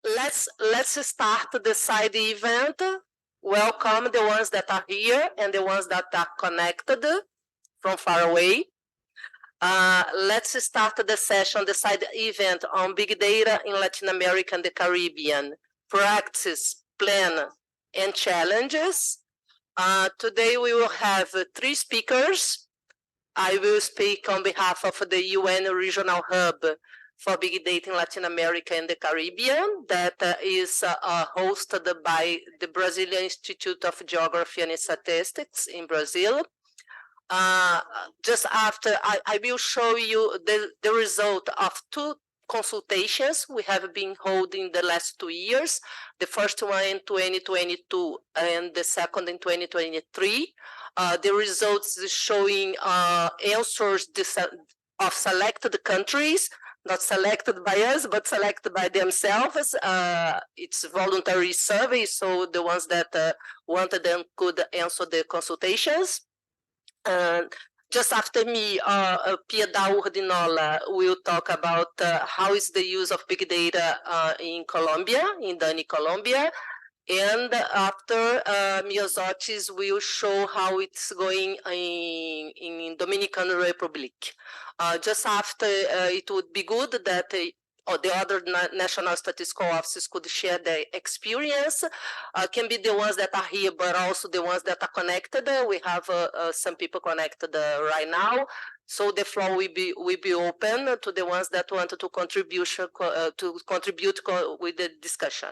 Let's start the side event. Welcome the ones that are here and the ones that are connected from far away. Let's start the session, the side event on big data in Latin America and the Caribbean, practice, plan, and challenges. Today we will have 3 speakers. I will speak on behalf of the UN Regional Hub for Big Data in Latin America and the Caribbean that is hosted by the Brazilian Institute of Geography and Statistics in Brazil. Just after, I will show you the result of 2 consultations we have been holding the last 2 years, the first one in 2022 and the second in 2023. The results is showing answers of selected countries, not selected by us, but selected by themselves. It's voluntary survey, so the ones that wanted them could answer the consultations. Just after me, Piedad Urdinola will talk about how is the use of big data in Colombia, in Dani, Colombia. And after Miosotis will show how it's going in Dominican Republic. Just after, it would be good that the other national statistical offices could share their experience. Can be the ones that are here, but also the ones that are connected. We have some people connected right now. So the floor will be open to the ones that want to contribute with the discussion.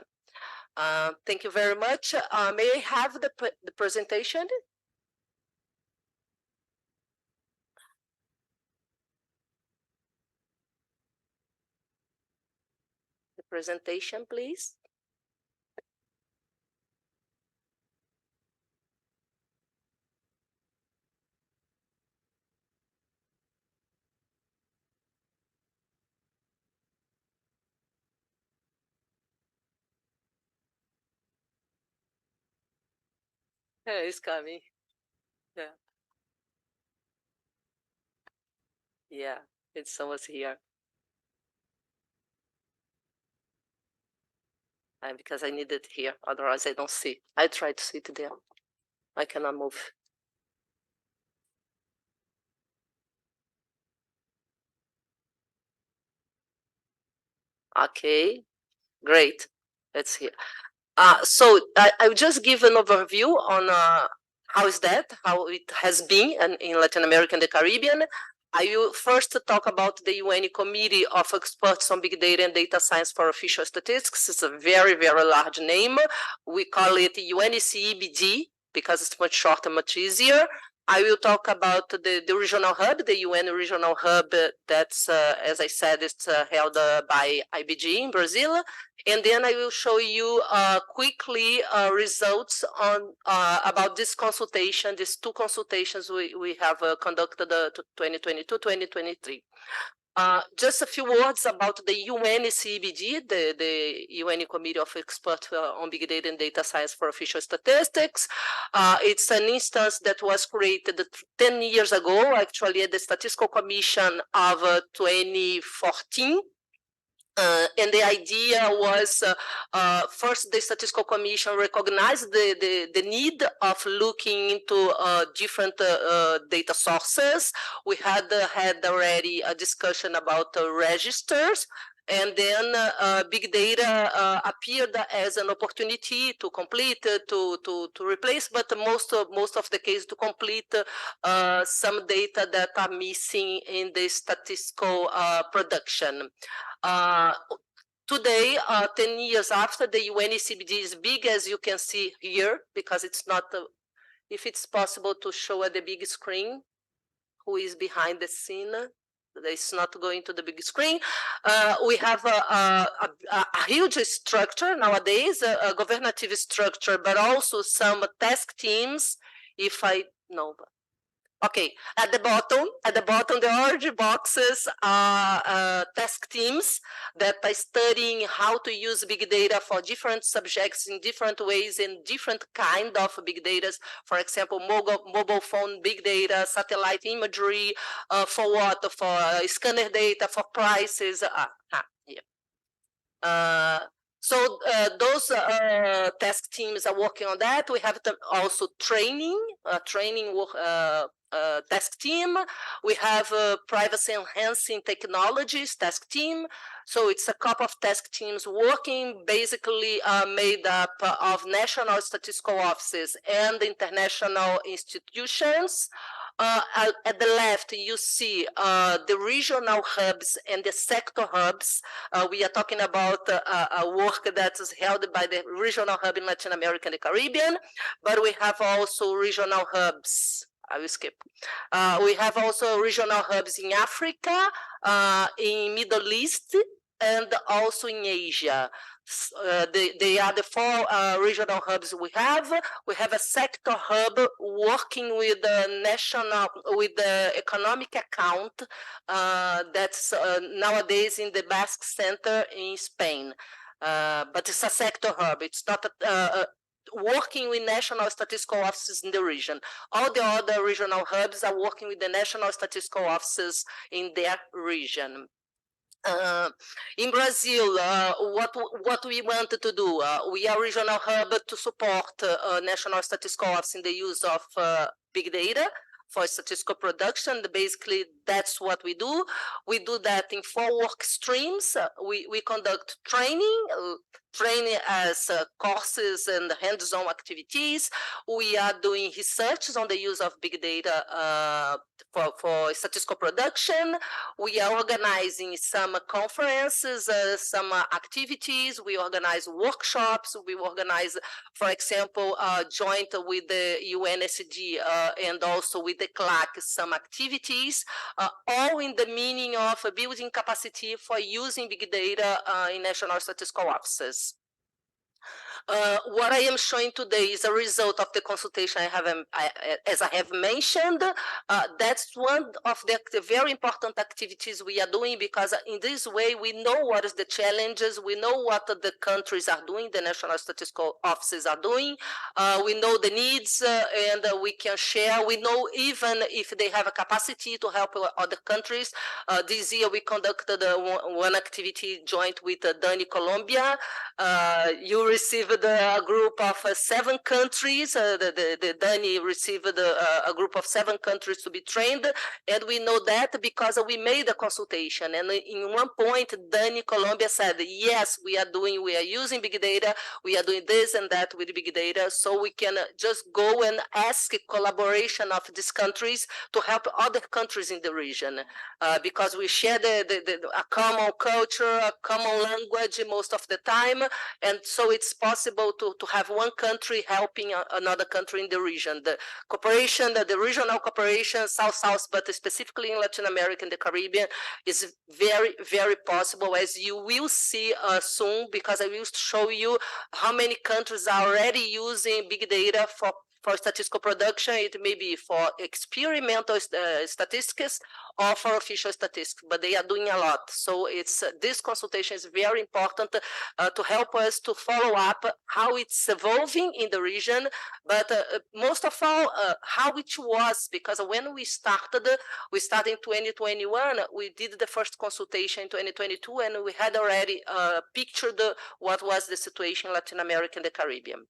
Thank you very much. May I have the presentation? The presentation, please. Yeah, it's coming. Yeah. Yeah, it's almost here. And because I need it here, otherwise I don't see. I try to sit there. I cannot move. Okay, great. Let's hear. So I will just give an overview on how is that, how it has been in Latin America and the Caribbean. I will first talk about the UN Committee of Experts on Big Data and Data Science for Official Statistics. It's a very, very large name. We call it UNCEBD because it's much shorter, much easier. I will talk about the regional hub, the UN regional hub that's, as I said, it's held by IBG in Brazil. And then I will show you quickly results on about this consultation, these 2 consultations we have conducted 2022-2023. Just a few words about the UNCEBD, the UN Committee of Experts on Big Data and Data Science for Official Statistics. It's an instance that was created 10 years ago, actually at the Statistical Commission of 2014. And the idea was first the Statistical Commission recognized the need of looking into different data sources. We had already a discussion about registers, and then big data appeared as an opportunity to complete, to replace, but most of the case to complete some data that are missing in the statistical production. Today, 10 years after, the UNCEBD is big, as you can see here, because it's not, if it's possible to show at the big screen, who is behind the scene. It's not going to the big screen. We have a huge structure nowadays, a governative structure, but also some task teams. If I know. Okay, at the bottom, the orange boxes are task teams that are studying how to use big data for different subjects in different ways, in different kind of big data. For example, mobile phone big data, satellite imagery, for what? For scanner data, for prices. Yeah. So those task teams are working on that. We have also training task team. We have privacy enhancing technologies task team. So it's a couple of task teams working, basically made up of national statistical offices and international institutions. At the left, you see the regional hubs and the sector hubs. We are talking about a work that is held by the regional hub in Latin America and the Caribbean, but we have also regional hubs. I will skip. We have also regional hubs in Africa, in Middle East, and also in Asia. They are the four regional hubs we have. We have a sector hub working with the economic account that's nowadays in the Basque Center in Spain. But it's a sector hub. It's not working with national statistical offices in the region. All the other regional hubs are working with the national statistical offices in their region. In Brazil, what we wanted to do, we are a regional hub to support national statistical office in the use of big data for statistical production. Basically, that's what we do. We do that in 4 work streams. We conduct training as courses and hands-on activities. We are doing research on the use of big data for statistical production. We are organizing some conferences, some activities. We organize workshops. We organize, for example, joint with the UNSG and also with the CLAC, some activities, all in the meaning of building capacity for using big data in national statistical offices. What I am showing today is a result of the consultation as I have mentioned. That's one of the very important activities we are doing, because in this way we know what is the challenges, we know what the countries are doing, the national statistical offices are doing, we know the needs, and we can share. We know even if they have a capacity to help other countries. This year we conducted one activity joint with Dani, Colombia. You received a group of 7 countries. The Dani received a group of 7 countries to be trained, and we know that because we made a consultation. And in one point, Dani, Colombia said, yes, we are using big data, we are doing this and that with big data, so we can just go and ask collaboration of these countries to help other countries in the region, because we share a common culture, a common language most of the time, and so it's possible to have one country helping another country in the region. The cooperation, the regional cooperation, South-South, but specifically in Latin America and the Caribbean, is very, very possible, as you will see soon, because I will show you how many countries are already using big data for statistical production. It may be for experimental statistics or for official statistics, but they are doing a lot. So this consultation is very important to help us to follow up how it's evolving in the region, but most of all, how it was, because when we started in 2021, we did the first consultation in 2022, and we had already pictured what was the situation in Latin America and the Caribbean.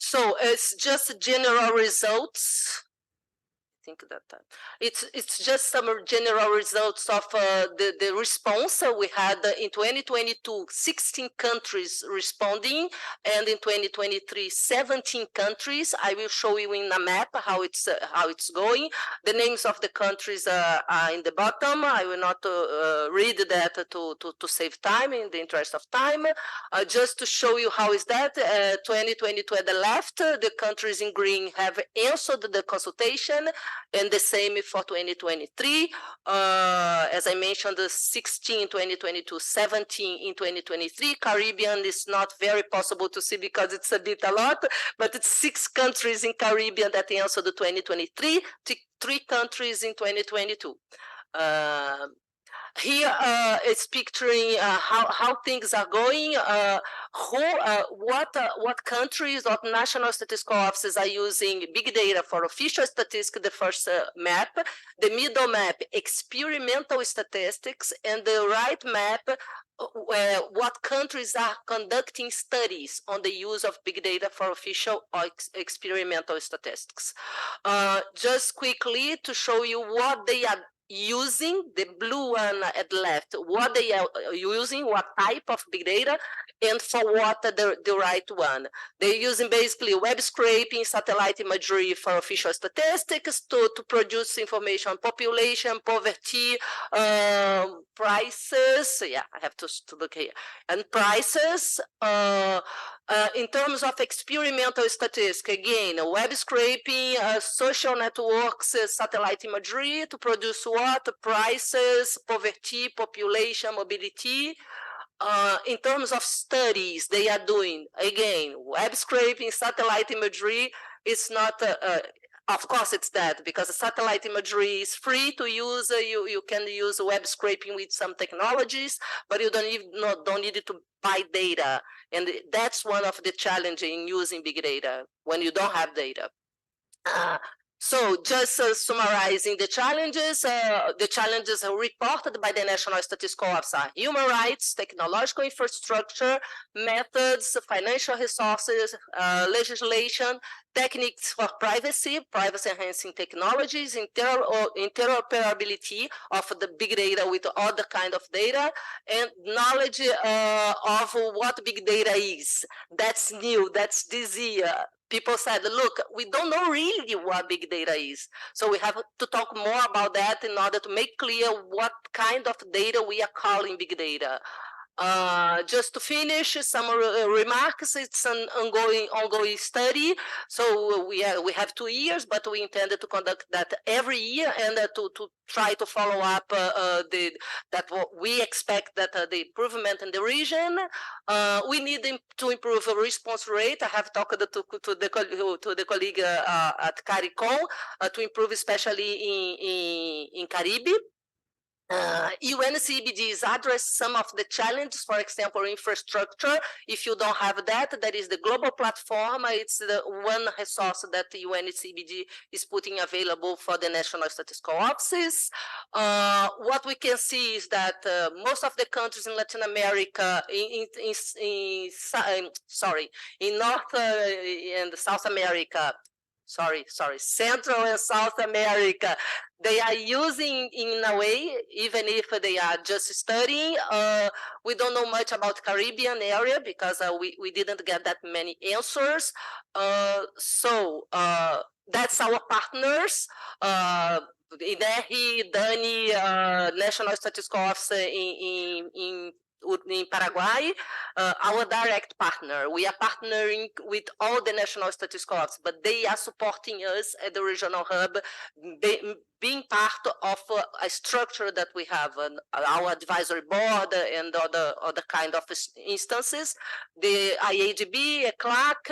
So it's just general results. I think that it's just some general results of the response. We had in 2022 16 countries responding, and in 2023 17 countries. I will show you in a map how it's going. The names of the countries are in the bottom. I will not read that to save time, in the interest of time. Just to show you how is that. 2022 at the left, the countries in green have answered the consultation, and the same for 2023. As I mentioned, 16 in 2022, 17 in 2023. Caribbean is not very possible to see because it's a lot, but it's 6 countries in Caribbean that answered the 2023, 3 countries in 2022. Here it's picturing how things are going, what countries or national statistical offices are using big data for official statistics, the first map, the middle map, experimental statistics, and the right map, what countries are conducting studies on the use of big data for official or experimental statistics. Just quickly to show you what they are using, the blue one at the left, what they are using, what type of big data, and for what the right one. They're using basically web scraping, satellite imagery for official statistics to produce information on population, poverty, prices. Yeah, I have to look here. And prices. In terms of experimental statistics, again, web scraping, social networks, satellite imagery to produce what? Prices, poverty, population, mobility. In terms of studies they are doing, again, web scraping, satellite imagery. It's not, of course it's that, because satellite imagery is free to use. You can use web scraping with some technologies, but you don't need to buy data. And that's one of the challenges in using big data when you don't have data. So just summarizing the challenges reported by the National Statistical Office are human rights, technological infrastructure, methods, financial resources, legislation, techniques for privacy enhancing technologies, interoperability of the big data with other kind of data, and knowledge of what big data is. That's new, that's this year. People said, look, we don't know really what big data is. So we have to talk more about that in order to make clear what kind of data we are calling big data. Just to finish some remarks, it's an ongoing study. So we have 2 years, but we intended to conduct that every year and to try to follow up that what we expect that the improvement in the region. We need to improve the response rate. I have talked to the colleague at CARICOM to improve, especially in Caribbean. UNCBDs address some of the challenges, for example, infrastructure. If you don't have that, that is the global platform. It's the one resource that the UNCBD is putting available for the national statistical offices. What we can see is that most of the countries in Latin America, in North and South America, Central and South America, they are using in a way, even if they are just studying. We don't know much about Caribbean area because we didn't get that many answers. So that's our partners. INERI, Dani, National Statistical Office in Paraguay, our direct partner. We are partnering with all the national statistical offices, but they are supporting us at the regional hub, being part of a structure that we have, our advisory board and other kind of instances. The IAGB, ECLAC,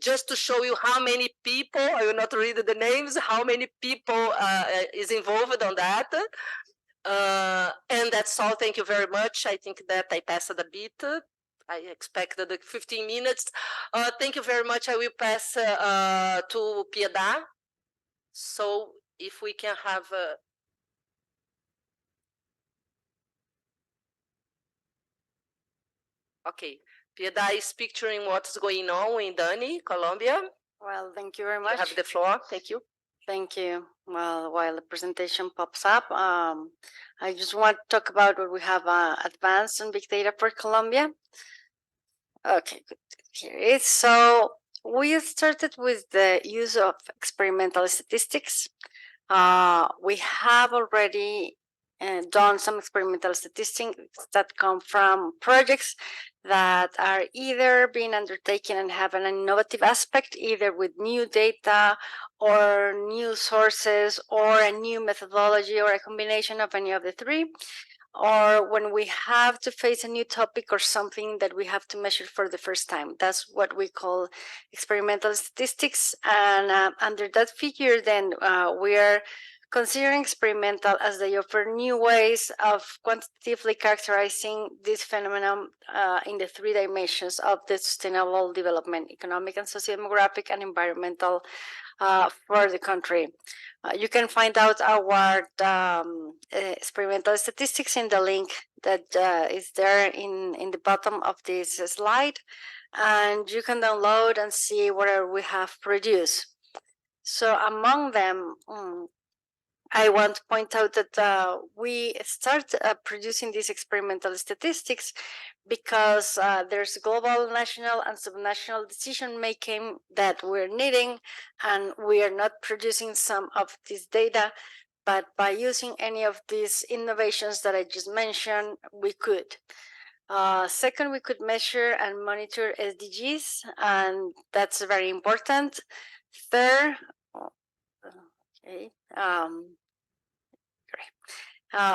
just to show you how many people, I will not read the names, how many people is involved on that. And that's all. Thank you very much. I think that I passed a bit. I expected 15 minutes. Thank you very much. I will pass to Piedad. So if we can have... Okay, Piedad is picturing what's going on in Dani, Colombia. Well, thank you very much. You have the floor. Thank you. Thank you. Well, while the presentation pops up, I just want to talk about what we have advanced in big data for Colombia. Okay, good. Here it is. So we started with the use of experimental statistics. We have already done some experimental statistics that come from projects that are either being undertaken and have an innovative aspect, either with new data or new sources or a new methodology or a combination of any of the three, or when we have to face a new topic or something that we have to measure for the first time. That's what we call experimental statistics. And under that figure, then we are considering experimental as they offer new ways of quantitatively characterizing this phenomenon in the 3 dimensions of the sustainable development, economic and socio-demographic and environmental for the country. You can find out our experimental statistics in the link that is there in the bottom of this slide, and you can download and see what we have produced. So among them, I want to point out that we start producing these experimental statistics because there's global, national, and subnational decision making that we're needing, and we are not producing some of this data, but by using any of these innovations that I just mentioned, we could. Second, we could measure and monitor SDGs, and that's very important. Third, okay,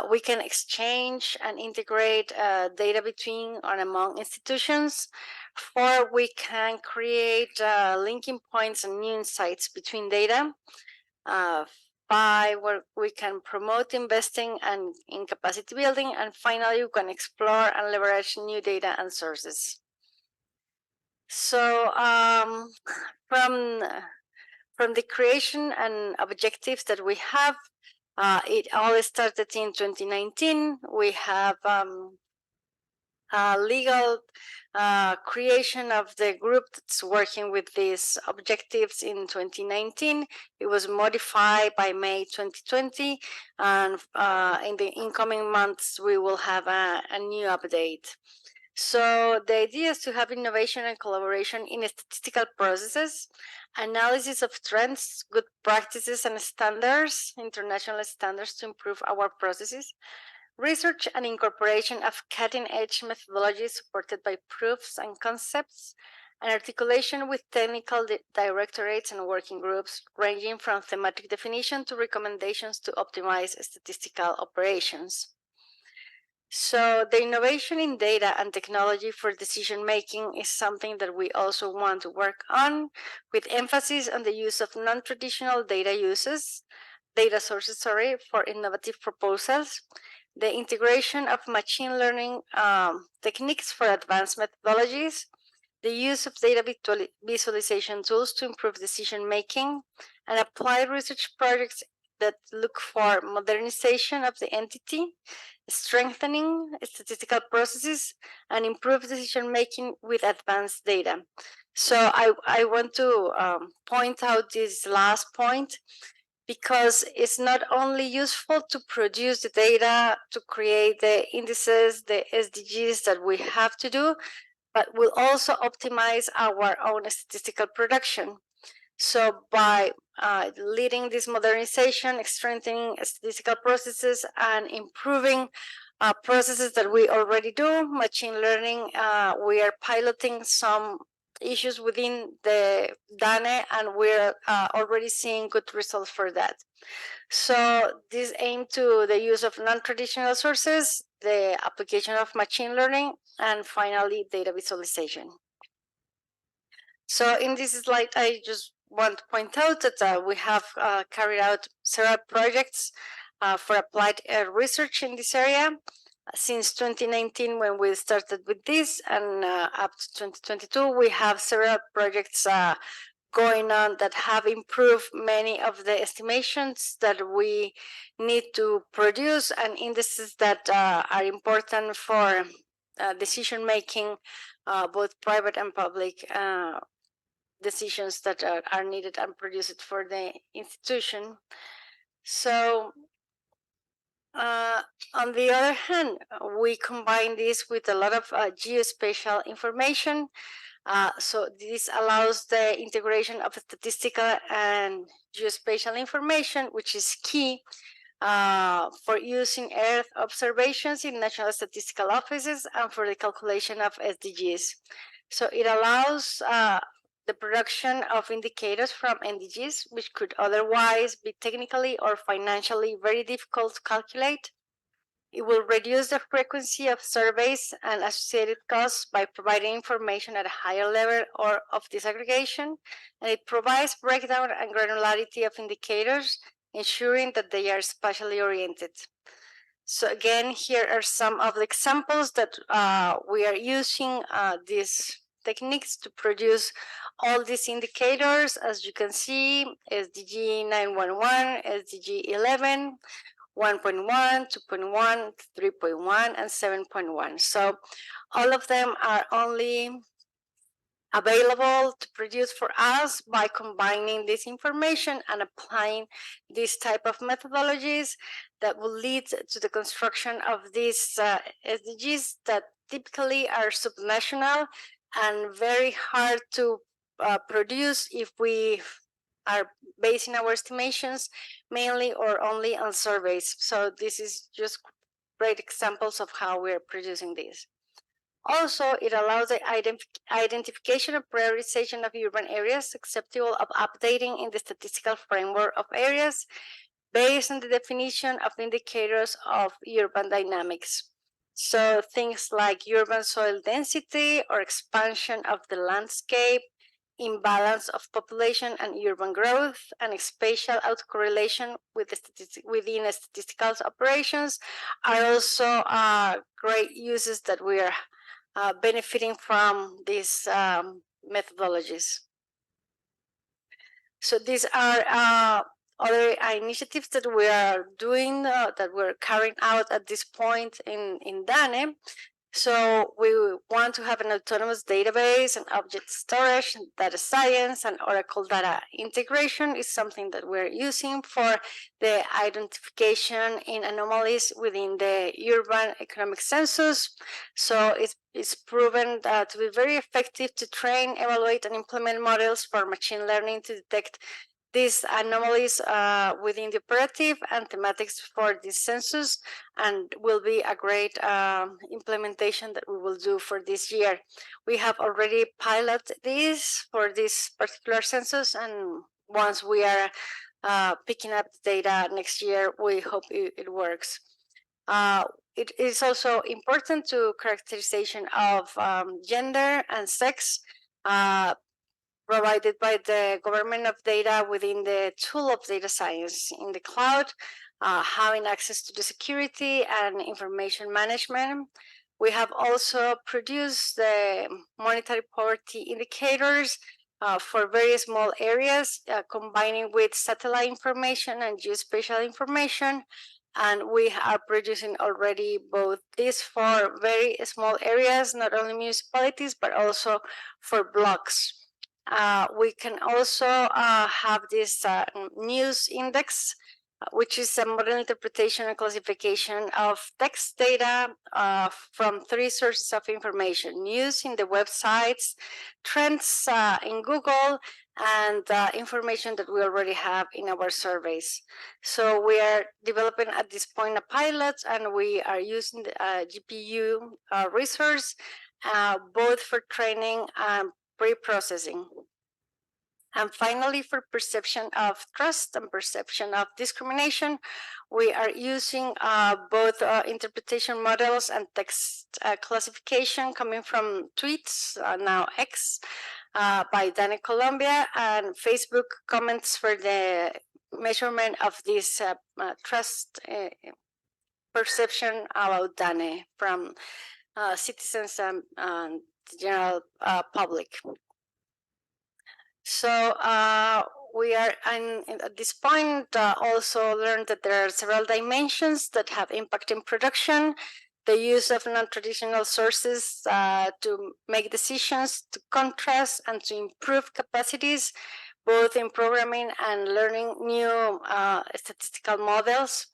we can exchange and integrate data between and among institutions. 4, we can create linking points and new insights between data. 5, where we can promote investing and in capacity building. And finally, we can explore and leverage new data and sources. So from the creation and objectives that we have, it all started in 2019. We have legal creation of the group that's working with these objectives in 2019. It was modified by May 2020, and in the incoming months, we will have a new update. So the idea is to have innovation and collaboration in statistical processes, analysis of trends, good practices and standards, international standards to improve our processes, research and incorporation of cutting-edge methodologies supported by proofs and concepts, and articulation with technical directorates and working groups ranging from thematic definition to recommendations to optimize statistical operations. So the innovation in data and technology for decision making is something that we also want to work on, with emphasis on the use of non-traditional data sources, for innovative proposals, the integration of machine learning techniques for advanced methodologies, the use of data visualization tools to improve decision making, and applied research projects that look for modernization of the entity, strengthening statistical processes, and improve decision making with advanced data. So I want to point out this last point, because it's not only useful to produce the data, to create the indices, the SDGs that we have to do, but will also optimize our own statistical production. So by leading this modernization, strengthening statistical processes, and improving processes that we already do, machine learning, we are piloting some issues within the DANE, and we're already seeing good results for that. So this aims to the use of non-traditional sources, the application of machine learning, and finally, data visualization. So in this slide, I just want to point out that we have carried out several projects for applied research in this area since 2019, when we started with this, and up to 2022, we have several projects going on that have improved many of the estimations that we need to produce, and indices that are important for decision making, both private and public decisions that are needed and produced for the institution. So on the other hand, we combine this with a lot of geospatial information. So this allows the integration of statistical and geospatial information, which is key for using Earth observations in national statistical offices and for the calculation of SDGs. So it allows the production of indicators from NDGs, which could otherwise be technically or financially very difficult to calculate. It will reduce the frequency of surveys and associated costs by providing information at a higher level or of disaggregation, and it provides breakdown and granularity of indicators ensuring that they are spatially oriented. So again, here are some of the examples that we are using these techniques to produce all these indicators. As you can see, SDG 911, SDG 11, 1.1, 2.1, 3.1, and 7.1. So all of them are only available to produce for us by combining this information and applying this type of methodologies that will lead to the construction of these SDGs that typically are subnational and very hard to produce if we are basing our estimations mainly or only on surveys. So this is just great examples of how we're producing this. Also, it allows the identification and prioritization of urban areas susceptible of updating in the statistical framework of areas based on the definition of indicators of urban dynamics. So things like urban soil density or expansion of the landscape, imbalance of population and urban growth, and spatial autocorrelation with the within statistical operations are also great uses that we are benefiting from these methodologies. So these are other initiatives that we are doing, that we're carrying out at this point in DANE. So we want to have an autonomous database and object storage, data science, and Oracle data integration is something that we're using for the identification in anomalies within the urban economic census. So it's proven to be very effective to train, evaluate, and implement models for machine learning to detect these anomalies within the operative and thematics for this census, and will be a great implementation that we will do for this year. We have already piloted this for this particular census, and once we are picking up the data next year, we hope it works. It is also important to characterization of gender and sex provided by the government of data within the tool of data science in the cloud, having access to the security and information management. We have also produced the monetary poverty indicators for very small areas, combining with satellite information and geospatial information. And we are producing already both these for very small areas, not only municipalities, but also for blocks. We can also have this news index, which is a model interpretation and classification of text data from 3 sources of information: news in the websites, trends in Google, and information that we already have in our surveys. So we are developing at this point a pilot, and we are using the GPU resource both for training and pre-processing. And finally, for perception of trust and perception of discrimination, we are using both interpretation models and text classification coming from tweets, now X, by DANE Colombia, and Facebook comments for the measurement of this trust perception about DANE from citizens and the general public. So we are, at this point, also learned that there are several dimensions that have impact in production. The use of non-traditional sources to make decisions, to contrast, and to improve capacities, both in programming and learning new statistical models.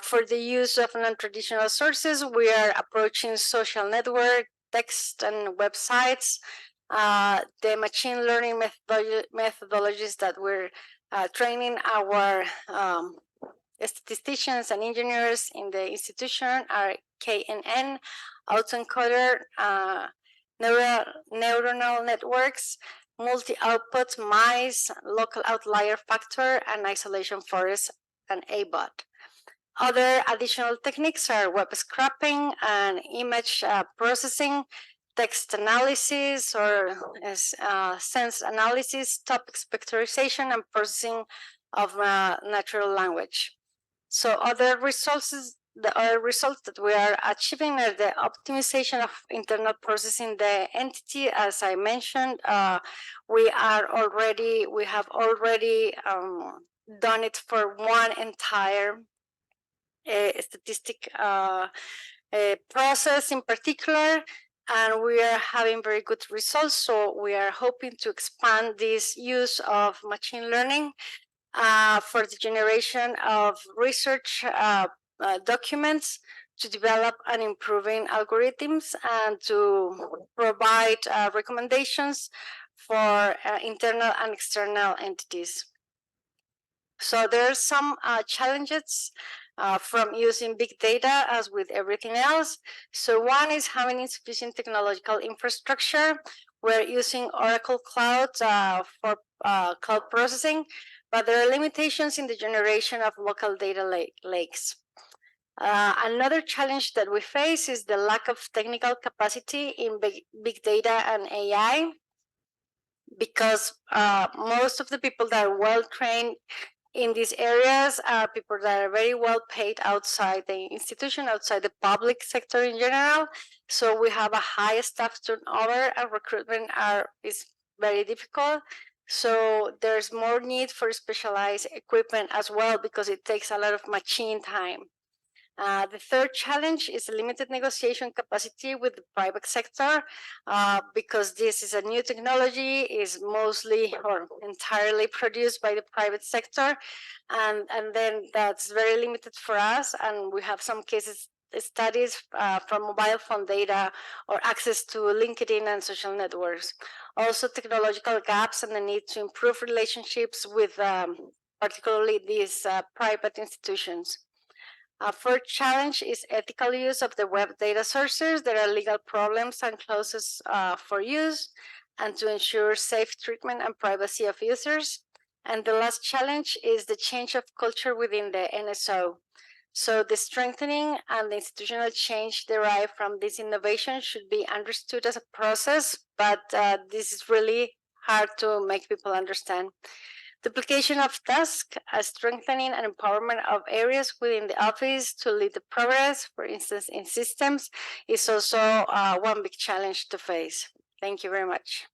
For the use of non-traditional sources, we are approaching social network, text, and websites. The machine learning methodologies that we're training our statisticians and engineers in the institution are KNN, autoencoder, neuronal networks, multi-output, mice, local outlier factor, and isolation forest, and ABOT. Other additional techniques are web scraping and image processing, text analysis or sense analysis, topic vectorization, and processing of natural language. So other results that we are achieving are the optimization of internal processing the entity. As I mentioned, we have already done it for one entire statistic process in particular, and we are having very good results. So we are hoping to expand this use of machine learning for the generation of research documents, to develop and improving algorithms, and to provide recommendations for internal and external entities. So there are some challenges from using big data, as with everything else. So one is having insufficient technological infrastructure. We're using Oracle Cloud for cloud processing, but there are limitations in the generation of local data lakes. Another challenge that we face is the lack of technical capacity in big data and AI, because most of the people that are well trained in these areas are people that are very well paid outside the institution, outside the public sector in general. So we have a high staff turnover, and recruitment is very difficult. So there's more need for specialized equipment as well, because it takes a lot of machine time. The third challenge is limited negotiation capacity with the private sector, because this is a new technology, is mostly or entirely produced by the private sector, and then that's very limited for us. And we have some cases studies from mobile phone data or access to LinkedIn and social networks. Also, technological gaps and the need to improve relationships with particularly these private institutions. A fourth challenge is ethical use of the web data sources. There are legal problems and clauses for use, and to ensure safe treatment and privacy of users. And the last challenge is the change of culture within the NSO. So the strengthening and the institutional change derived from this innovation should be understood as a process, but this is really hard to make people understand. Duplication of tasks, strengthening and empowerment of areas within the office to lead the progress, for instance, in systems, is also one big challenge to face. Thank you very much.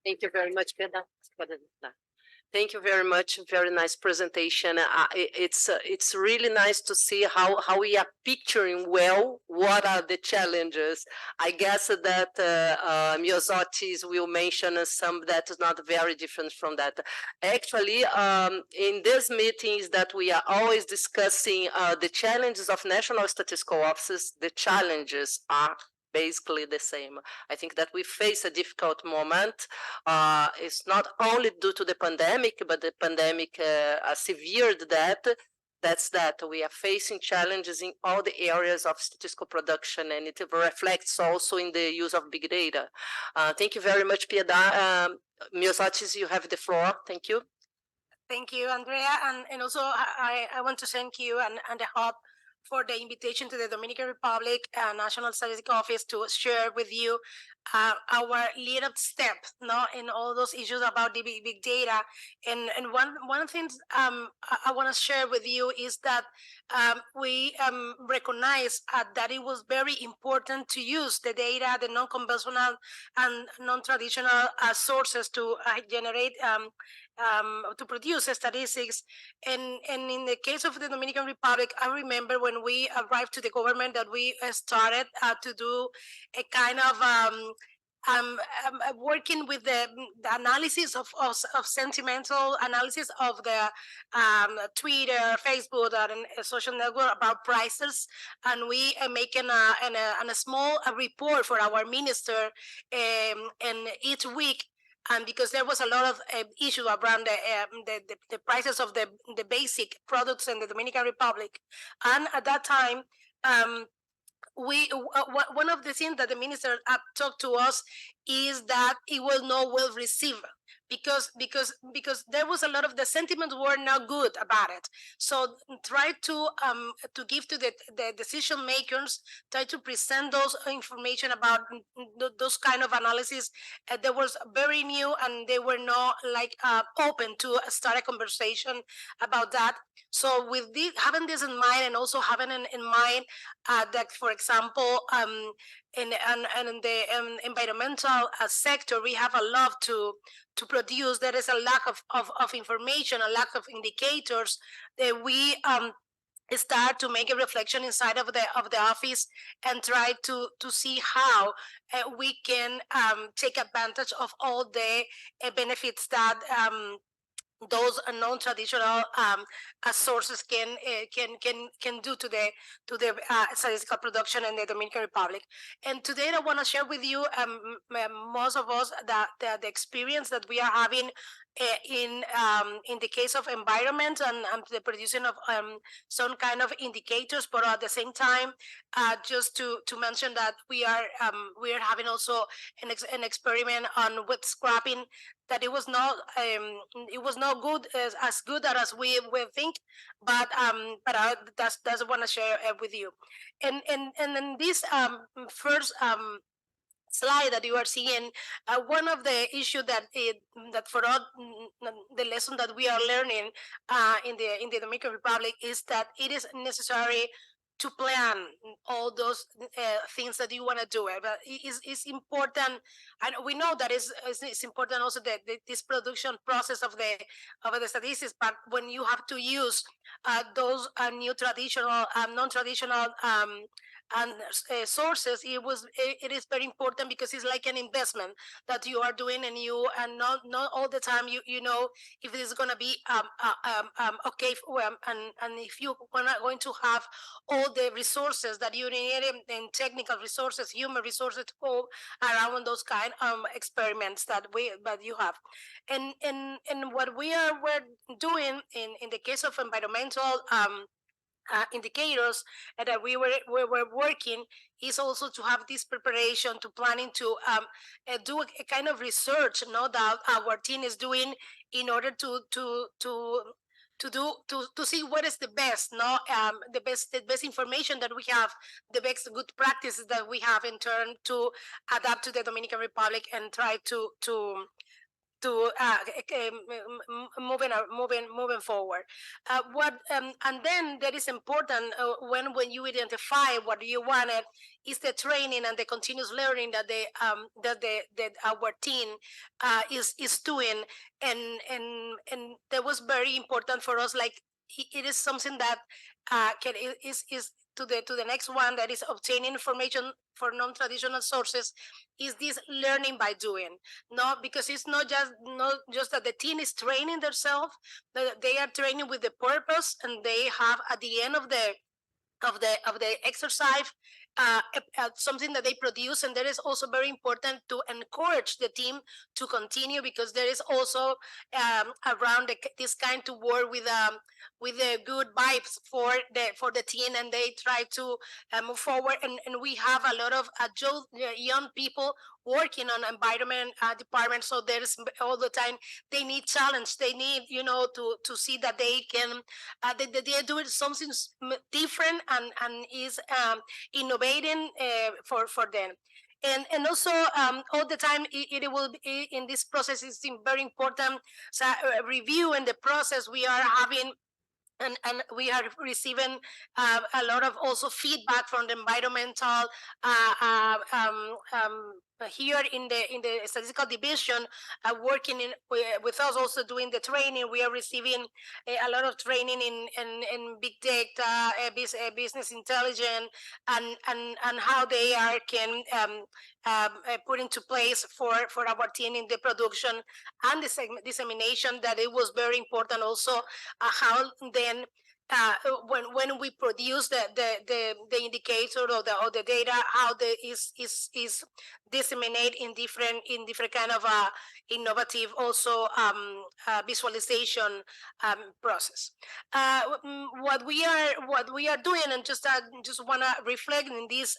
Thank you very much, Pedro. Thank you very much. Very nice presentation. It's really nice to see how we are picturing well what are the challenges. I guess that Myosotis will mention some that is not very different from that. Actually, in these meetings that we are always discussing the challenges of national statistical offices, the challenges are basically the same. I think that we face a difficult moment. It's not only due to the pandemic, but the pandemic severed that. That's that we are facing challenges in all the areas of statistical production, and it reflects also in the use of big data. Thank you very much, Piedad. Myosotis, you have the floor. Thank you. Thank you, Andrea. And also I want to thank you and the Hub for the invitation to the Dominican Republic National Statistical Office to share with you our little step, in all those issues about the big data. And one thing I want to share with you is that we recognize that it was very important to use the data, the non-conventional and non-traditional sources to generate to produce statistics. And in the case of the Dominican Republic, I remember when we arrived to the government that we started to do a kind of working with the analysis of sentimental analysis of the Twitter, Facebook, and social network about prices, and we are making a small report for our minister, and each week. And because there was a lot of issue around the prices of the basic products in the Dominican Republic, and at that time, one of the things that the minister talked to us is that it will not well received because there was a lot of the sentiments were not good about it. So try to give to the decision makers, try to present those information about those kind of analysis that was very new, and they were not like open to start a conversation about that. So with this, having this in mind, and also having in mind that, for example, in the environmental sector, we have a lot to produce. There is a lack of information, a lack of indicators that we start to make a reflection inside of the office and try to see how we can take advantage of all the benefits that those non-traditional sources can do to the statistical production in the Dominican Republic. And today I want to share with you most of us the experience that we are having in the case of environment and the producing of some kind of indicators, but at the same time, just to mention that we are having also an experiment on with scrapping, that it was not good as good as we think, but that's I want to share with you. And then this first slide that you are seeing, one of the issue that for all the lesson that we are learning in the Dominican Republic is that it is necessary to plan all those things that you want to do. But it's important, and we know that it's important also that this production process of the statistics. But when you have to use those new traditional, non-traditional and sources, it is very important, because it's like an investment that you are doing, and not all the time you know if it is going to be okay and if you are not going to have all the resources that you need, and technical resources, human resources, to go around those kind of experiments that you have. And what we're doing in the case of environmental indicators that we were working is also to have this preparation, to planning to do a kind of research, that our team is doing in order to see what is the best, the best information that we have, the best good practices that we have in turn to adapt to the Dominican Republic and try to moving forward. And then that is important when you identify what you wanted, is the training and the continuous learning that that our team is doing, and that was very important for us. Like it is something that is to the next one, that is obtaining information for non-traditional sources, is this learning by doing. No, because it's not just that the team is training themselves, but they are training with the purpose, and they have at the end of the exercise something that they produce. And that is also very important to encourage the team to continue, because there is also around this kind to work with the good vibes for the team, and they try to move forward. And we have a lot of young people working on environment department, so there's all the time they need challenge, they need to see that they can they are doing something different and is innovating for them. And also all the time it will be in this process is very important. So review in the process we are having, and we are receiving a lot of also feedback from the environmental here in the statistical division, working with us, also doing the training. We are receiving a lot of training in big data, business intelligence, and how they can put into place for our team in the production and the dissemination. That it was very important also how then when we produce the indicator or the data, how the is disseminate in different kind of innovative also visualization process. What we are doing, and just want to reflect in this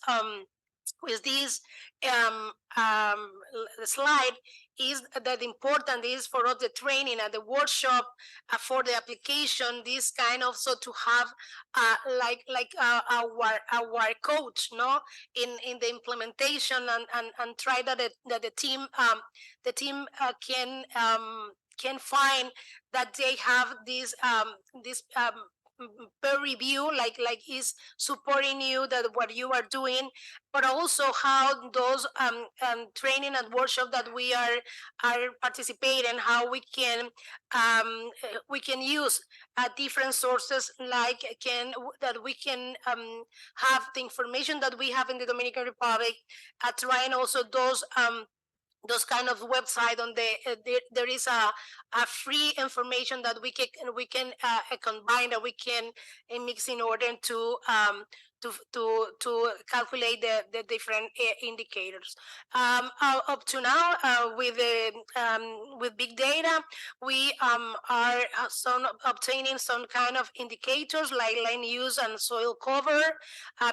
with this slide is that important is for us the training and the workshop for the application, this kind of, so to have our coach, no, in the implementation, and try that the team can find that they have this peer review, like is supporting you, that what you are doing, but also how those training and workshop that we are participating, how we can use different sources, like that we can have the information that we have in the Dominican Republic, trying also those kind of website on there is a free information that we can combine, that we can mix in order to calculate the different indicators. Up to now, with big data, we are obtaining some kind of indicators like land use and soil cover,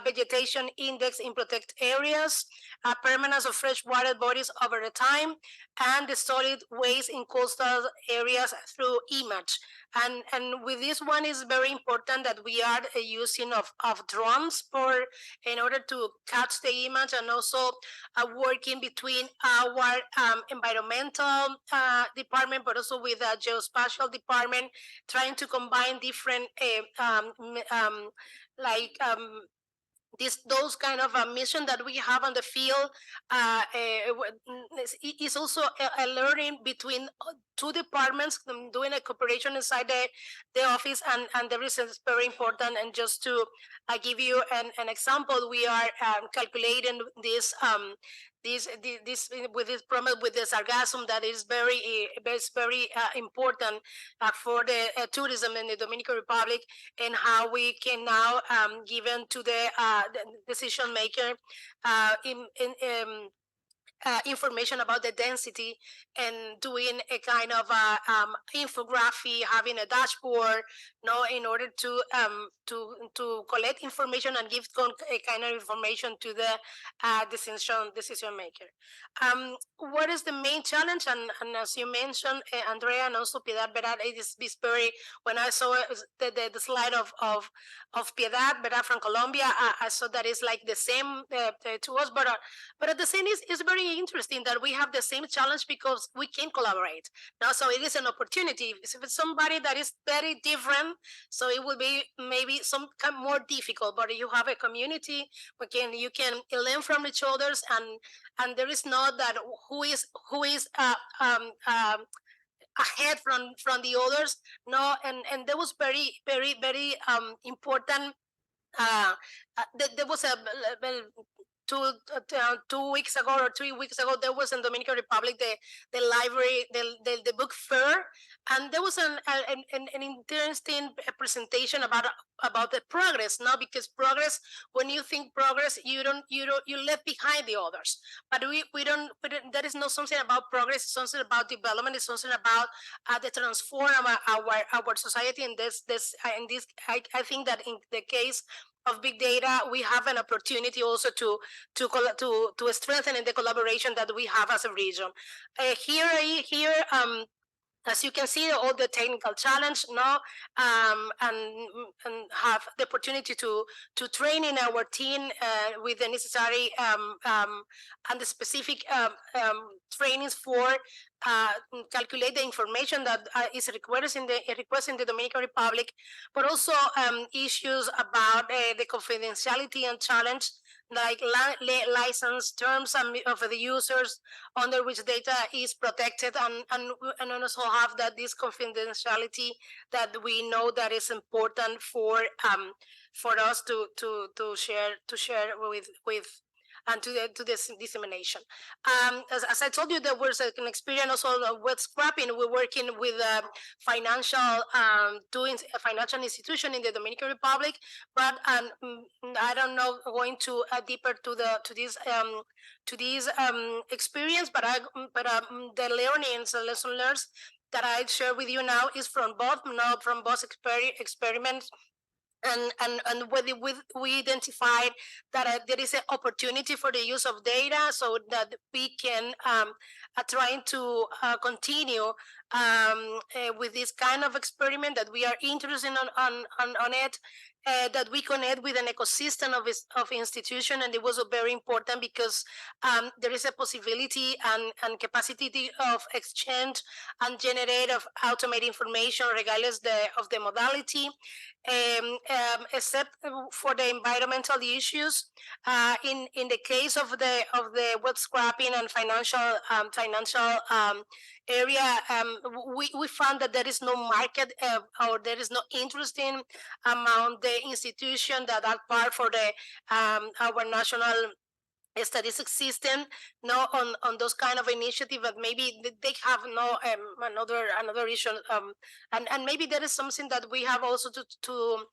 vegetation index in protected areas, permanence of freshwater bodies over the time, and the solid waste in coastal areas through image. And with this one, is very important that we are using of drones in order to catch the image, and also working between our environmental department, but also with the geospatial department, trying to combine different those kind of a mission that we have on the field. Is also a learning between two departments, doing a cooperation inside the office, and the reason is very important. And just to give you an example, we are calculating this with this promise, with the sargassum, that is very important for the tourism in the Dominican Republic, and how we can now given to the decision maker information about the density, and doing a kind of infography, having a dashboard, no, in order to collect information and give a kind of information to the decision maker. What is the main challenge? And as you mentioned, Andrea, and also Piedad, it is very, when I saw the slide of Piedad from Colombia, I saw that it's like the same to us, but at the same, it's very interesting that we have the same challenge, because we can collaborate now. So it is an opportunity. If it's somebody that is very different, so it will be maybe some kind more difficult, but you have a community, you can learn from each other's, and there is not that who is ahead from the others, no. And that was very important. There was a 2 weeks ago or 3 weeks ago, there was in Dominican Republic the library, the book fair, and there was an interesting presentation about the progress, no, because progress, when you think progress, you left behind the others, but we don't, that is not something about progress, it's something about development, it's something about the transform our society. And I think that in the case of big data, we have an opportunity also to strengthen the collaboration that we have as a region. Here, as you can see, all the technical challenge, no, and have the opportunity to train in our team with the necessary and the specific trainings for calculate the information that is requested in the Dominican Republic, but also issues about the confidentiality and challenge, like license terms of the users under which data is protected, and also have that this confidentiality that we know that is important for us to share with and to this dissemination. As I told you, there was an experience also with scrapping. We're working with financial doing a financial institution in the Dominican Republic, but I don't know going to deeper to this experience, but the learnings, the lesson learned that I share with you now is from both experiments and whether we identified that there is an opportunity for the use of data so that we can trying to continue with this kind of experiment that we are interested on it, that we connect with an ecosystem of institution, and it was very important because there is a possibility and capacity of exchange and generate of automate information regardless of the modality, except for the environmental issues. In the case of the web scrapping and financial area, we found that there is no market or there is no interest in among the institutions that are part for the our national statistics system, no, on those kind of initiative, but maybe they have no another issue, and maybe there is something that we have also to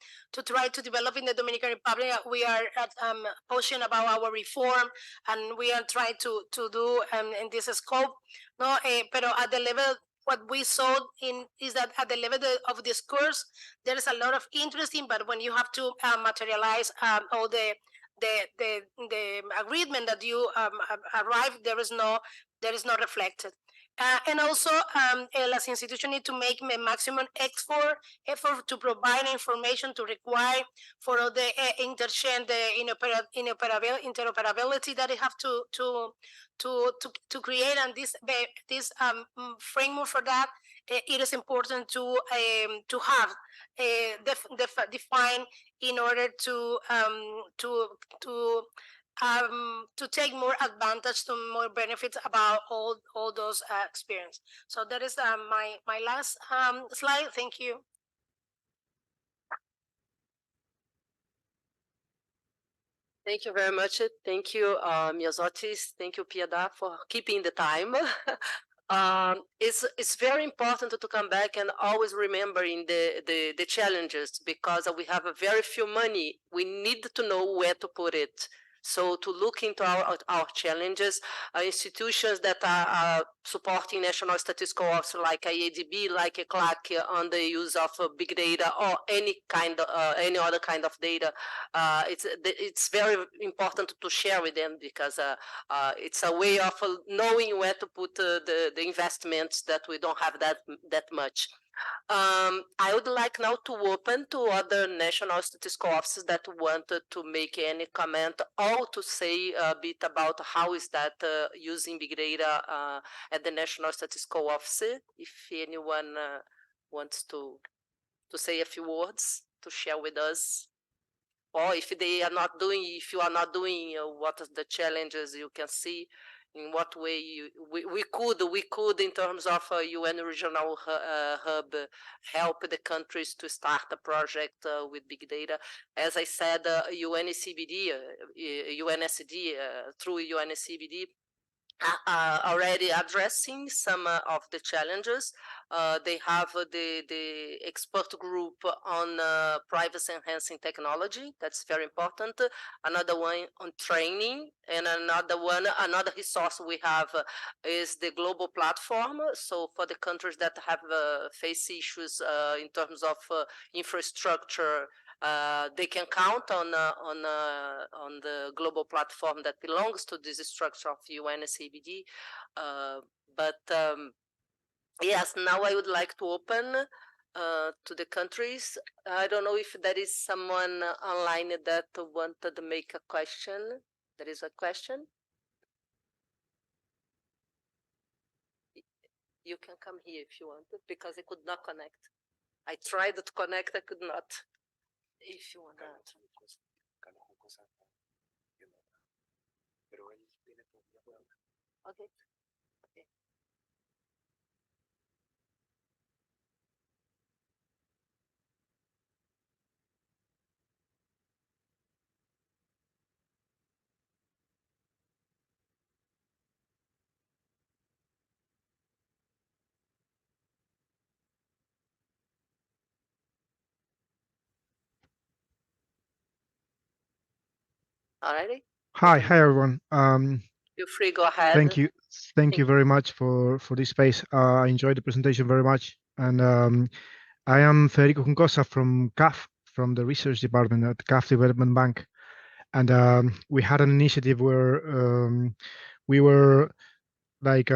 try to develop in the Dominican Republic. We are pushing about our reform, and we are trying to do in this scope, no, pero at the level what we saw in is that at the level of discourse there is a lot of interest in, but when you have to materialize all the agreement that you arrived, there is no reflected. And also, las institutions need to make a maximum effort to provide information to require for the interchange, the interoperability that they have to create, and this framework for that. It is important to have define in order to take more advantage, to more benefits about all those experience. So that is my last slide. Thank you. Thank you very much. Thank you, Miazotis. Thank you, Piedad, for keeping the time. It's very important to come back and always remembering the challenges, because we have a very few money. We need to know where to put it. So to look into our challenges, institutions that are supporting national statistical office like IADB, like ECLAC, on the use of big data or any other kind of data. It's very important to share with them, because it's a way of knowing where to put the investments that we don't have that much. I would like now to open to other national statistical offices that wanted to make any comment or to say a bit about how is that using big data at the National Statistical Office. If anyone wants to say a few words to share with us, or if you are not doing, what are the challenges you can see, in what way we could in terms of UN regional hub help the countries to start a project with big data. As I said, UNCBD, UNSD through UNCBD already addressing some of the challenges. They have the expert group on privacy enhancing technology. That's very important. Another one on training, and another resource we have is the global platform. So for the countries that have face issues in terms of infrastructure, they can count on the global platform that belongs to this structure of UNCBD. Yes, now I would like to open to the countries. I don't know if there is someone online that wanted to make a question. There is a question. You can come here if you want, because I could not connect. I tried to connect, I could not. If you want that. Okay. Okay. Alrighty. Hi everyone. Feel free, go ahead. Thank you very much for this space. I enjoyed the presentation very much, and I am Federico Concosa from CAF, from the research department at CAF Development Bank. And we had an initiative where we were like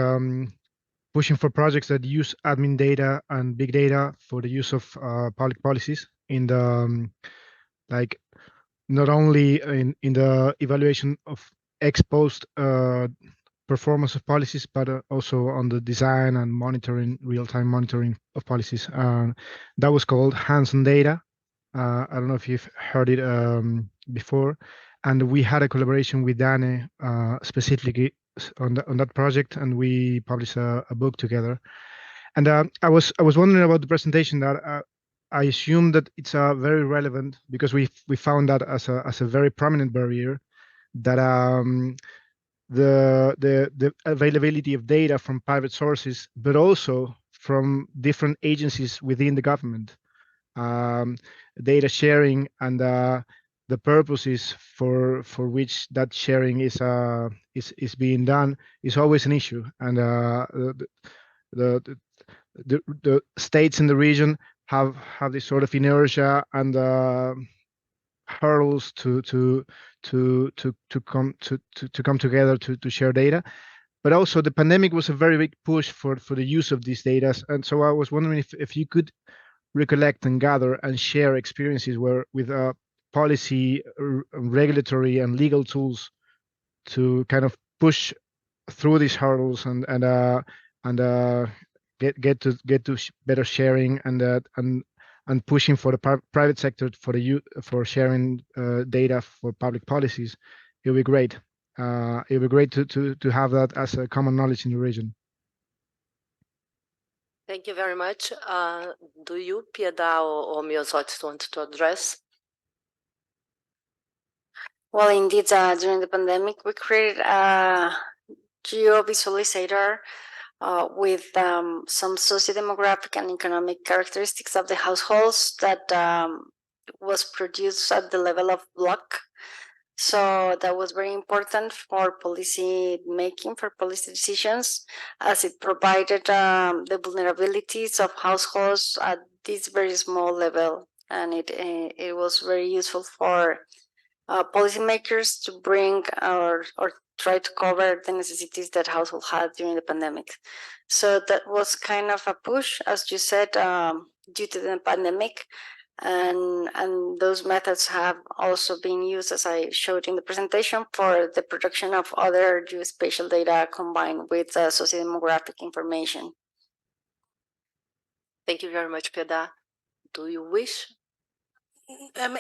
pushing for projects that use admin data and big data for the use of public policies in the like not only in the evaluation of ex post performance of policies, but also on the design and monitoring, real-time monitoring of policies. That was called hands-on data. I don't know if you've heard it before. And we had a collaboration with Dane specifically on that project, and we published a book together. And I was wondering about the presentation that I assume that it's very relevant because we found that as a very prominent barrier that the availability of data from private sources, but also from different agencies within the government, data sharing and the purposes for which that sharing is being done is always an issue, and the states in the region have this sort of inertia and hurdles to come together to share data. But also the pandemic was a very big push for the use of these data, and so I was wondering if you could recollect and gather and share experiences where with policy, regulatory, and legal tools to kind of push through these hurdles and get to better sharing and pushing for the private sector for sharing data for public policies. It would be great. It would be great to have that as a common knowledge in the region. Thank you very much. Do you, Piedad or Miosotis, want to address? Well, indeed, during the pandemic, we created a geo-visualizator with some socio-demographic and economic characteristics of the households that was produced at the level of block. So that was very important for policy making, for policy decisions, as it provided the vulnerabilities of households at this very small level. And it was very useful for policymakers to bring or try to cover the necessities that household had during the pandemic. So that was kind of a push, as you said, due to the pandemic. And those methods have also been used, as I showed in the presentation, for the production of other geospatial data combined with socio-demographic information. Thank you very much, Piedad. Do you wish?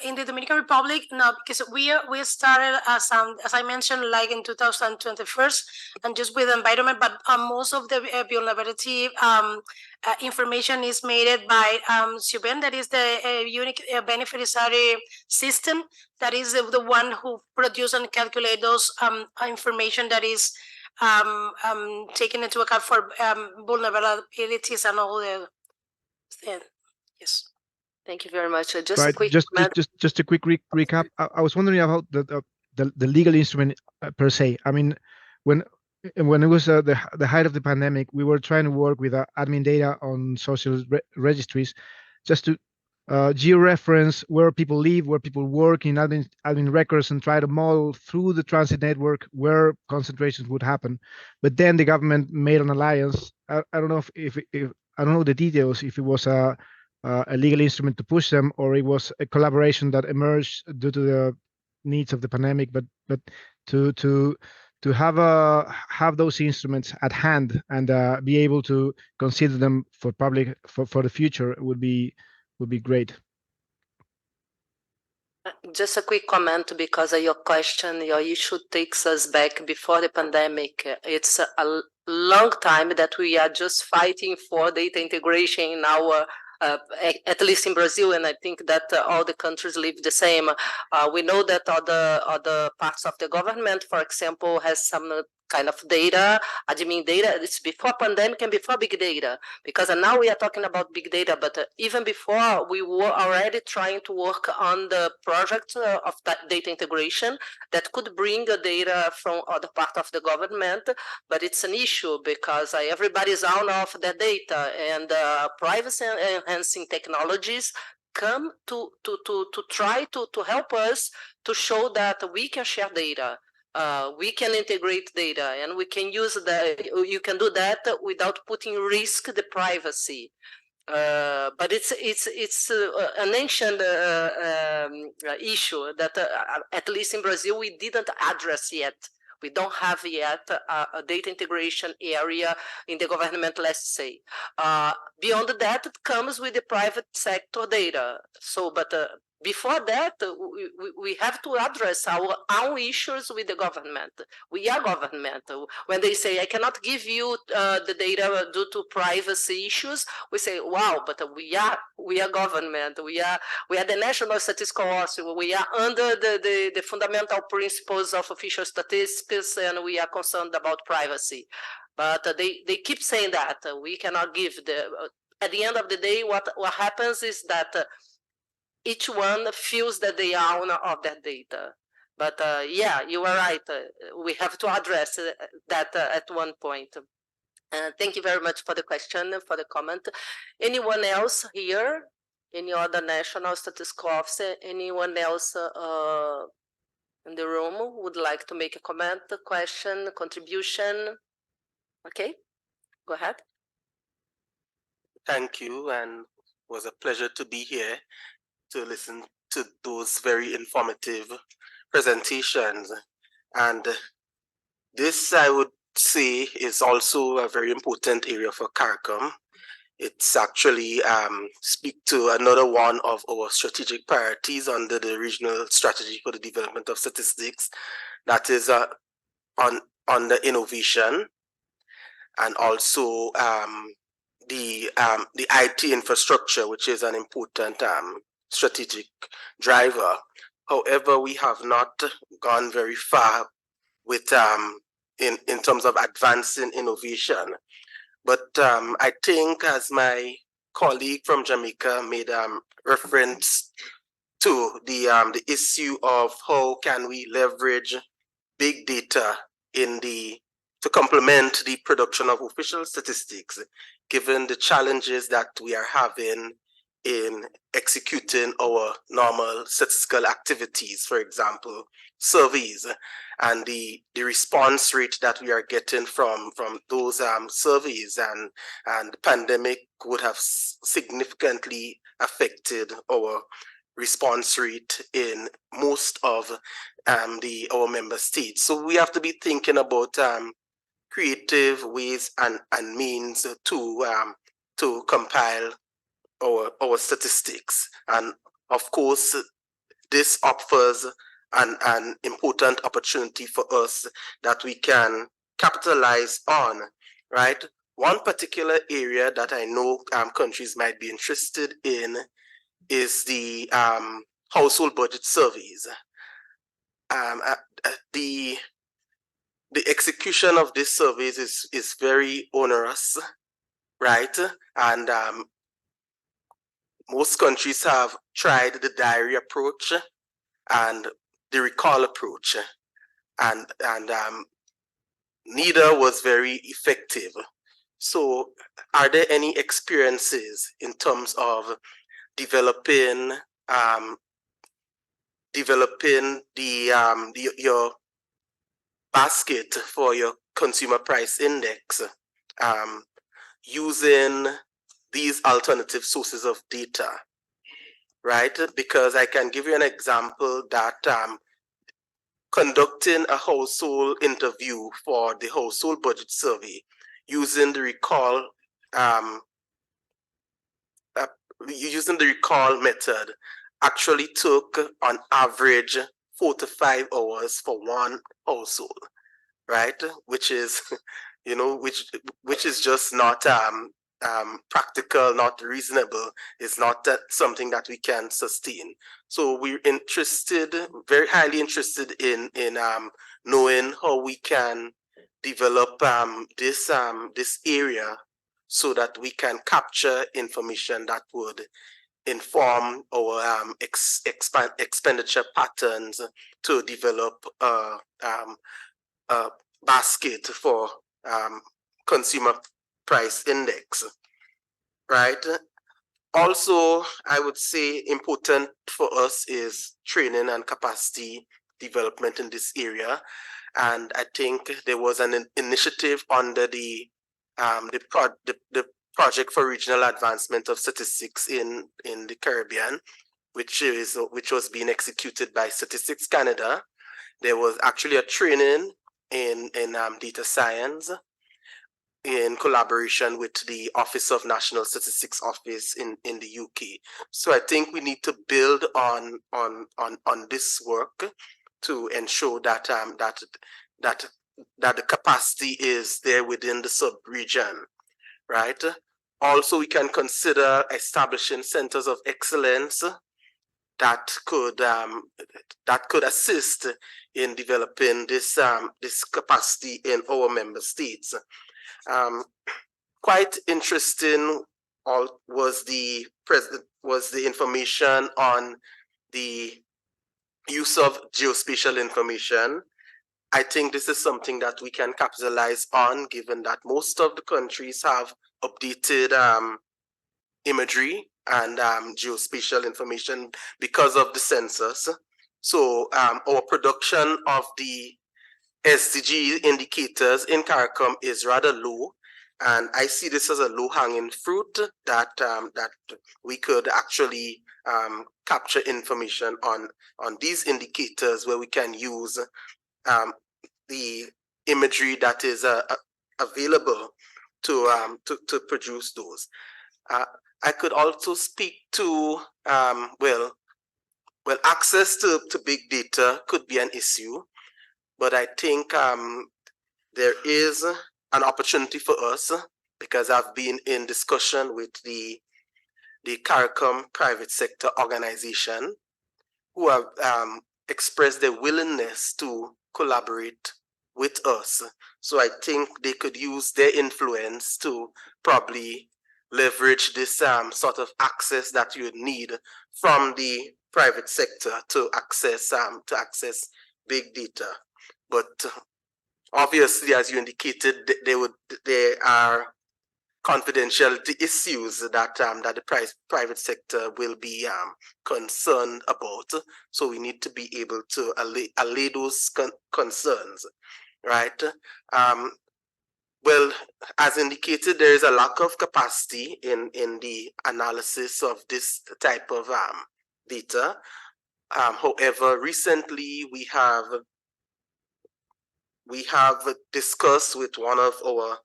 In the Dominican Republic, no, because we started as I mentioned, like in 2021, and just with environment, but most of the vulnerability information is made by SUBEN, that is the unique beneficiary system, that is the one who produce and calculate those information that is taken into account for vulnerabilities and all the yes. Thank you very much. Just right. a quick just a quick recap. I was wondering about the legal instrument per se. I mean, when it was the height of the pandemic, we were trying to work with admin data on social registries, just to georeference where people live, where people work in admin records, and try to model through the transit network where concentrations would happen. But then the government made an alliance. I don't know if I don't know the details, if it was a legal instrument to push them, or it was a collaboration that emerged due to the needs of the pandemic. But to have those instruments at hand and be able to consider them for the future would be great. Just a quick comment, because your question, your issue takes us back before the pandemic. It's a long time that we are just fighting for data integration in our at least in Brazil, and I think that all the countries live the same. We know that other parts of the government, for example, has some kind of data, admin data. It's before pandemic and before big data, because now we are talking about big data, but even before, we were already trying to work on the project of that data integration that could bring data from other part of the government. But it's an issue because everybody's on off their data, and privacy enhancing technologies come to try to help us to show that we can share data. We can integrate data, and we can use that. You can do that without putting risk the privacy. But it's an ancient issue that at least in Brazil we didn't address yet. We don't have yet a data integration area in the government, let's say. Beyond that, it comes with the private sector data. So, but before that, we have to address our own issues with the government. We are government. When they say, I cannot give you the data due to privacy issues, we say, wow, but we are government. We are the National Statistical Office. We are under the fundamental principles of official statistics, and we are concerned about privacy. But they keep saying that we cannot give at the end of the day, what happens is that each one feels that they are owner of that data. But yeah, you are right. We have to address that at one point. Thank you very much for the question, for the comment. Anyone else here? Any other National Statistical Officer? Anyone else in the room would like to make a comment, a question, contribution? Okay, go ahead. Thank you, and it was a pleasure to be here to listen to those very informative presentations. And this, I would say, is also a very important area for CARICOM. It's actually speak to another one of our strategic priorities under the regional strategy for the development of statistics, that is on the innovation, and also the IT infrastructure, which is an important strategic driver. However, we have not gone very far with in terms of advancing innovation. But I think, as my colleague from Jamaica made reference to the issue of how can we leverage big data to complement the production of official statistics, given the challenges that we are having in executing our normal statistical activities, for example, surveys, and the response rate that we are getting from those surveys, and the pandemic would have significantly affected our response rate in most of our member states. So we have to be thinking about creative ways and means to compile our statistics. And of course, this offers an important opportunity for us that we can capitalize on, right? One particular area that I know countries might be interested in is the household budget surveys. The execution of these surveys is very onerous, right? And most countries have tried the diary approach and the recall approach, and neither was very effective. So are there any experiences in terms of developing your basket for your consumer price index using these alternative sources of data, right? Because I can give you an example that conducting a household interview for the household budget survey using the recall method actually took on average 4 to 5 hours for one household, right? Which is, you know, which is just not practical, not reasonable. It's not something that we can sustain. So we're interested, very highly interested in knowing how we can develop this area so that we can capture information that would inform our expenditure patterns to develop a basket for consumer price index, right? Also, I would say important for us is training and capacity development in this area. And I think there was an initiative under the project for regional advancement of statistics in the Caribbean, which was being executed by Statistics Canada. There was actually a training in data science in collaboration with the Office of National Statistics Office in the UK. So I think we need to build on this work to ensure that that the capacity is there within the sub-region, right? Also, we can consider establishing centers of excellence that could assist in developing this this capacity in our member states. Quite interesting was the information on the use of geospatial information. I think this is something that we can capitalize on, given that most of the countries have updated imagery and geospatial information because of the census. So our production of the SDG indicators in CARICOM is rather low, and I see this as a low-hanging fruit that that we could actually capture information on these indicators, where we can use the imagery that is available to produce those. I could also speak to well, access to big data could be an issue, but I think there is an opportunity for us, because I've been in discussion with the CARICOM private sector organization, who have expressed their willingness to collaborate with us. So I think they could use their influence to probably leverage this sort of access that you would need from the private sector to access big data. But obviously, as you indicated, there are confidentiality issues that the private sector will be concerned about. So we need to be able to allay those concerns, right? Well, as indicated, there is a lack of capacity in the analysis of this type of data. However, recently we have discussed with one of our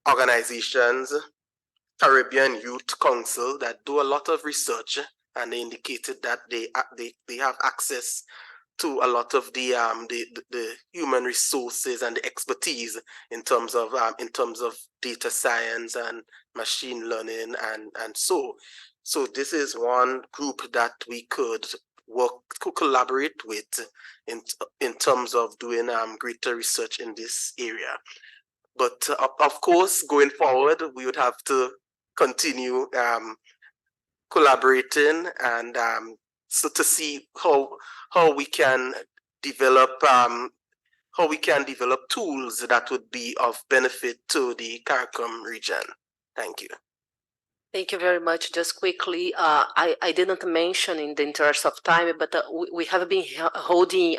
organizations, Caribbean Youth Council, that do a lot of research, and they indicated that they have access to a lot of the human resources and the expertise in terms of data science and machine learning and so this is one group that we could collaborate with in terms of doing greater research in this area. But of course, going forward, we would have to continue collaborating and so to see how we can develop tools that would be of benefit to the CARICOM region. Thank you. Thank you very much. Just quickly, I didn't mention in the interest of time, but we have been holding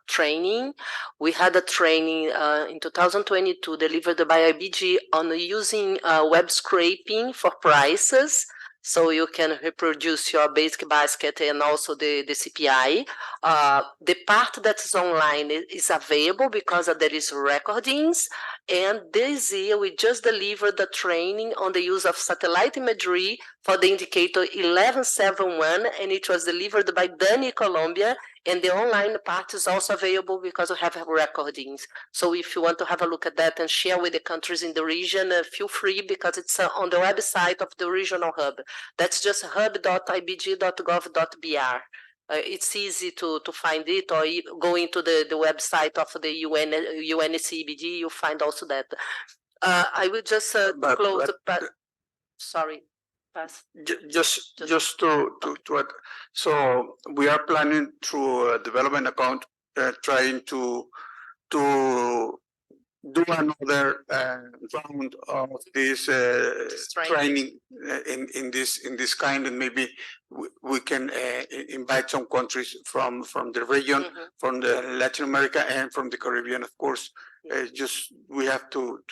training. We had a training in 2022 delivered by IBG on using web scraping for prices. So you can reproduce your basic basket and also the CPI. The part that is online is available because there is recordings. And this year, we just delivered the training on the use of satellite imagery for the indicator 1171, and it was delivered by Dani, Colombia. And the online part is also available because we have recordings. So if you want to have a look at that and share with the countries in the region, feel free, because it's on the website of the regional hub. That's just hub.ibg.gov.br. It's easy to find it, or go into the website of the UNCBD, you find also that. I will just close, but sorry. Pass. Just to add, so we are planning through a development account, trying to do another round of this training in this kind, and maybe we can invite some countries from the region, from the Latin America, and from the Caribbean, of course. Just we have to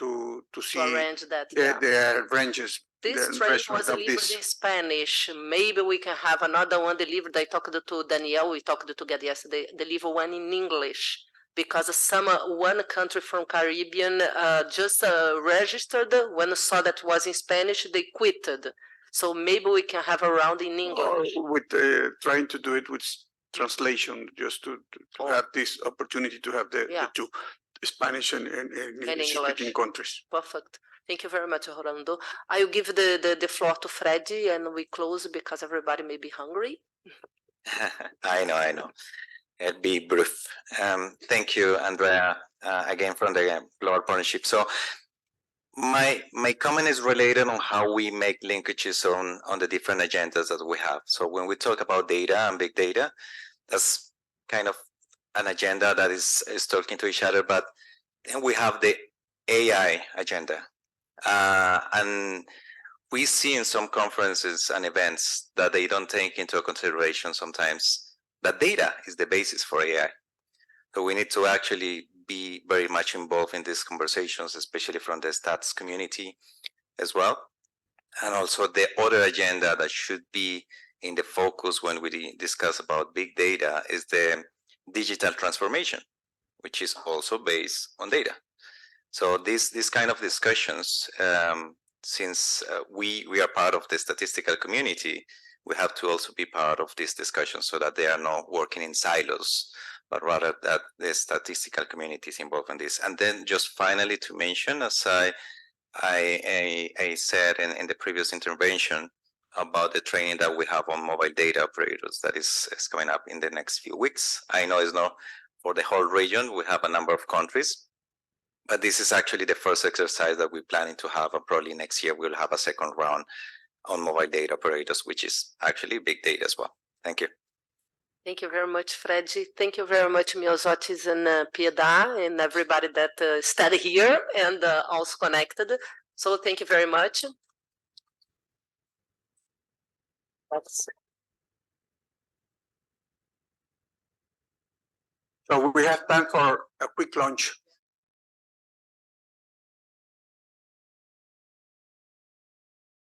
see arrange that. the ranges. This train was delivered in Spanish. Maybe we can have another one delivered. I talked to Danielle, we talked together yesterday, deliver one in English, because one country from Caribbean just registered. When saw that was in Spanish, they quitted. So maybe we can have a round in English. With trying to do it with translation, just to have this opportunity to have the two, Spanish and English speaking countries. Perfect. Thank you very much, Rolando. I will give the floor to Freddy and we close because everybody may be hungry. I know. It'll be brief. Thank you, Andrea, again from the Global Partnership. So my comment is related on how we make linkages on the different agendas that we have. So when we talk about data and big data, that's kind of an agenda that is talking to each other, but then we have the AI agenda. And we see in some conferences and events that they don't take into consideration sometimes that data is the basis for AI. So we need to actually be very much involved in these conversations, especially from the stats community as well. And also the other agenda that should be in the focus when we discuss about big data is the digital transformation, which is also based on data. So these kind of discussions, since we are part of the statistical community, we have to also be part of these discussions so that they are not working in silos, but rather that the statistical community is involved in this. And then just finally to mention, as I said in the previous intervention about the training that we have on mobile data operators that is coming up in the next few weeks. I know it's not for the whole region, we have a number of countries, but this is actually the first exercise that we're planning to have, and probably next year we'll have a second round on mobile data operators, which is actually big data as well. Thank you. Thank you very much, Freddy. Thank you very much, Miosotis and Piedad, and everybody that studied here and also connected. So thank you very much. So we have time for a quick lunch.